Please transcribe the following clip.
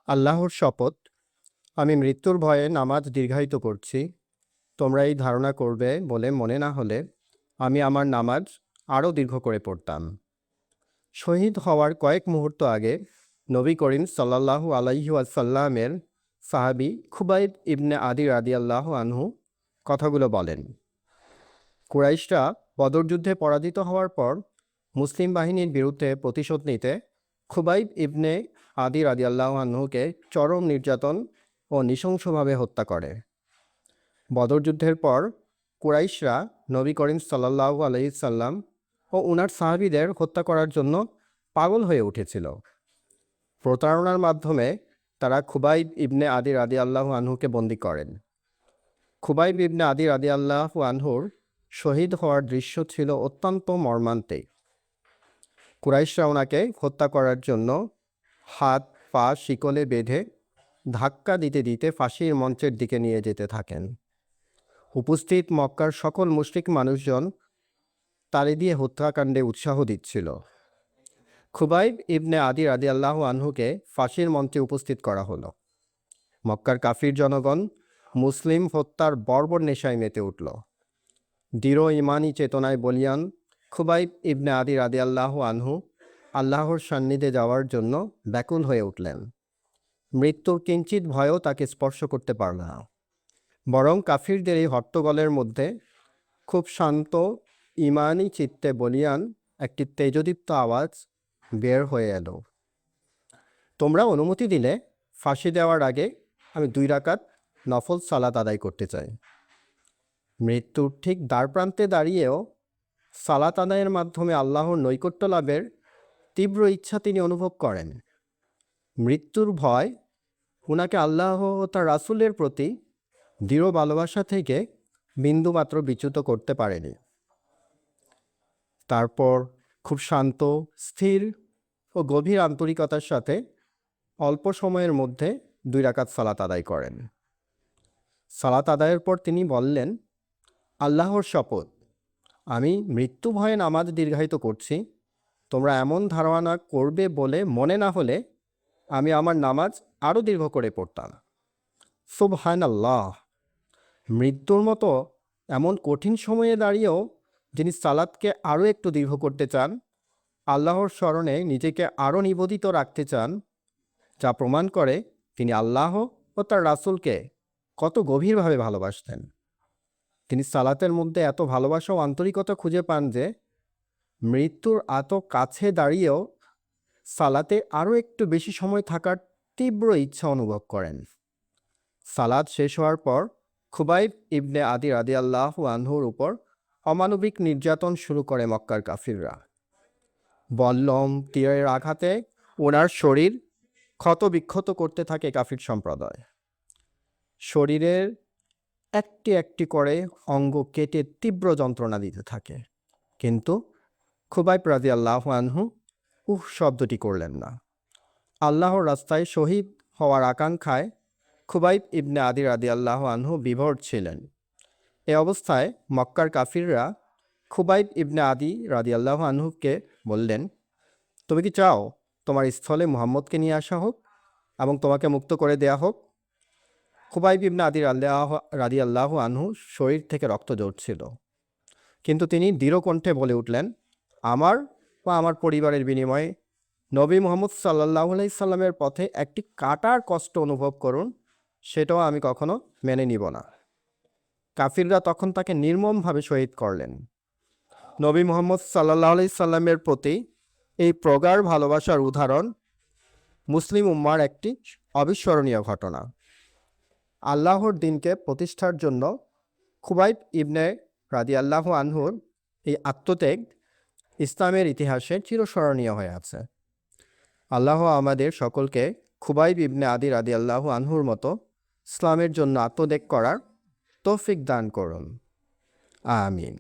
আল্লাহর শপথ, আমি মৃত্যুর ভয়ে নামাজ দীর্ঘায়িত করছি। তোমরা এই ধারণা করবে বলে মনে না হলে আমি আমার নামাজ আরও দীর্ঘ করে পড়তাম। শহীদ হওয়ার কয়েক মুহূর্ত আগে নবী করিম সাল্লাল্লাহু আলাইহি ওয়াসাল্লামের সাহাবী খুবাইব ইবনে আদি রাদিয়াল্লাহু আনহু কথাগুলো বলেন। কুরাইশরা বদর যুদ্ধে পরাজিত হওয়ার পর মুসলিম বাহিনীর বিরুদ্ধে প্রতিশোধ নিতে খুবাইব ইবনে আদি রাদিয়াল্লাহু আনহুকে চরম নির্যাতন ও নৃশংসভাবে হত্যা করে। বদর যুদ্ধের পর কুরাইশরা নবী করিম সাল্লাল্লাহু আলাইহি সাল্লাম ও উনার সাহাবীদের হত্যা করার জন্য পাগল হয়ে উঠেছিল। প্রতারণার মাধ্যমে তারা খুবাইব ইবনে আদি রাদিয়াল্লাহু আনহুকে বন্দী করেন। খুবাইব ইবনে আদি রাদিয়াল্লাহু আনহুর শহীদ হওয়ার দৃশ্য ছিল অত্যন্ত মর্মান্তিক। কুরাইশরা ওনাকে হত্যা করার জন্য হাত পা শিকলে বেঁধে ধাক্কা দিতে দিতে ফাঁসির মঞ্চের দিকে নিয়ে যেতে থাকেন। উপস্থিত মক্কার সকল মুশরিক মানুষজন তালি দিয়ে হত্যাকাণ্ডে উৎসাহ দিচ্ছিল। খুবাইব ইবনে আদি রাদিয়াল্লাহু আনহুকে ফাঁসির মঞ্চে উপস্থিত করা হলো। মক্কার কাফির জনগণ মুসলিম হত্যার বর্বর নেশায় মেতে উঠল। দৃঢ় ইমানি চেতনায় বলিয়ান খুবাইব ইবনে আদি রাদিয়াল্লাহু আনহু আল্লাহর সান্নিধ্যে যাওয়ার জন্য ব্যাকুল হয়ে উঠলেন। মৃত্যুর কিঞ্চিত ভয়ও তাকে স্পর্শ করতে পারল না, বরং কাফিরদের এই হট্টগোলের মধ্যে খুব শান্ত ইমানি চিত্তে বলিয়ান একটি তেজদীপ্ত আওয়াজ বের হয়ে এলো, তোমরা অনুমতি দিলে ফাঁসি দেওয়ার আগে আমি 2 রাকাত নফল সালাত আদায় করতে চাই। মৃত্যুর ঠিক দ্বারপ্রান্তে দাঁড়িয়েও সালাত আদায়ের মাধ্যমে আল্লাহর নৈকট্য লাভের তীব্র ইচ্ছা তিনি অনুভব করেন। মৃত্যুর ভয় উনাকে আল্লাহ ও তার রাসূলের প্রতি দৃঢ় ভালোবাসা থেকে বিন্দুমাত্র বিচ্যুত করতে পারেনি। তারপর খুব শান্ত, স্থির ও গভীর আন্তরিকতার সাথে অল্প সময়ের মধ্যে 2 রাকাত সালাত আদায় করেন। সালাত আদায়ের পর তিনি বললেন, আল্লাহর শপথ, আমি মৃত্যু ভয়ে নামাজ দীর্ঘায়িত করছি। তোমরা এমন ধারণা করবে বলে মনে না হলে আমি আমার নামাজ আরও দীর্ঘ করে পড়তাম। সুবহানাল্লাহ! মৃত্যুর মতো এমন কঠিন সময়ে দাঁড়িয়েও যিনি সালাতকে আরও একটু দীর্ঘ করতে চান, আল্লাহর স্মরণে নিজেকে আরও নিবেদিত রাখতে চান, যা প্রমাণ করে তিনি আল্লাহ ও তার রাসূলকে কত গভীরভাবে ভালোবাসতেন। তিনি সালাতের মধ্যে এত ভালোবাসা ও আন্তরিকতা খুঁজে পান যে মৃত্যুর এত কাছে দাঁড়িয়েও সালাতে আরও একটু বেশি সময় থাকার তীব্র ইচ্ছা অনুভব করেন। সালাত শেষ হওয়ার পর খুবাইব ইবনে আদি রাদিয়াল্লাহু আনহুর উপর অমানবিক নির্যাতন শুরু করে মক্কার কাফিররা। বল্লম তীরের আঘাতে ওনার শরীর ক্ষতবিক্ষত করতে থাকে কাফির সম্প্রদায়। শরীরের একটি একটি করে অঙ্গ কেটে তীব্র যন্ত্রণা দিতে থাকে, কিন্তু খুবাইব রাদিয়াল্লাহু আনহু শব্দটি করলেন না। আল্লাহর রাস্তায় শহীদ হওয়ার আকাঙ্ক্ষায় খুবাইব ইবনে আদি রাদিয়াল্লাহু আনহু বিভোর ছিলেন। এ অবস্থায় মক্কার কাফিররা খুবাইব ইবনে আদি রাদিয়াল্লাহু আনহুকে বললেন, তুমি কি চাও তোমার স্থলে মুহাম্মদকে নিয়ে আসা হোক এবং তোমাকে মুক্ত করে দেয়া হোক? খুবাইব ইবনে আদি রাদিয়াল্লাহু আনহু শরীর থেকে রক্ত ঝরছিল, কিন্তু তিনি দৃঢ় কণ্ঠে বলে উঠলেন, আমার বা আমার পরিবারের বিনিময়ে নবী মুহাম্মদ সাল্লাল্লাহু আলাইহি সাল্লামের পথে একটি কাটার কষ্ট অনুভব করুন, সেটাও আমি কখনো মেনে নিব না। কাফিররা তখন তাকে নির্মমভাবে শহীদ করলেন। নবী মুহাম্মদ সাল্লাল্লাহু আলাইহি সাল্লামের প্রতি এই প্রগাঢ় ভালোবাসার উদাহরণ মুসলিম উম্মার একটি অবিস্মরণীয় ঘটনা। আল্লাহর দিনকে প্রতিষ্ঠার জন্য খুবাইব ইবনে রাদিয়াল্লাহু আনহুর এই আত্মত্যাগ ইসলামের ইতিহাসে চিরস্মরণীয় হয়ে আছে। আল্লাহ আমাদের সকলকে খুবাইব ইবনে আদি রাদিয়াল্লাহু আনহুর মতো ইসলামের জন্য আত্মত্যাগ করার তৌফিক দান করুন। আমিন।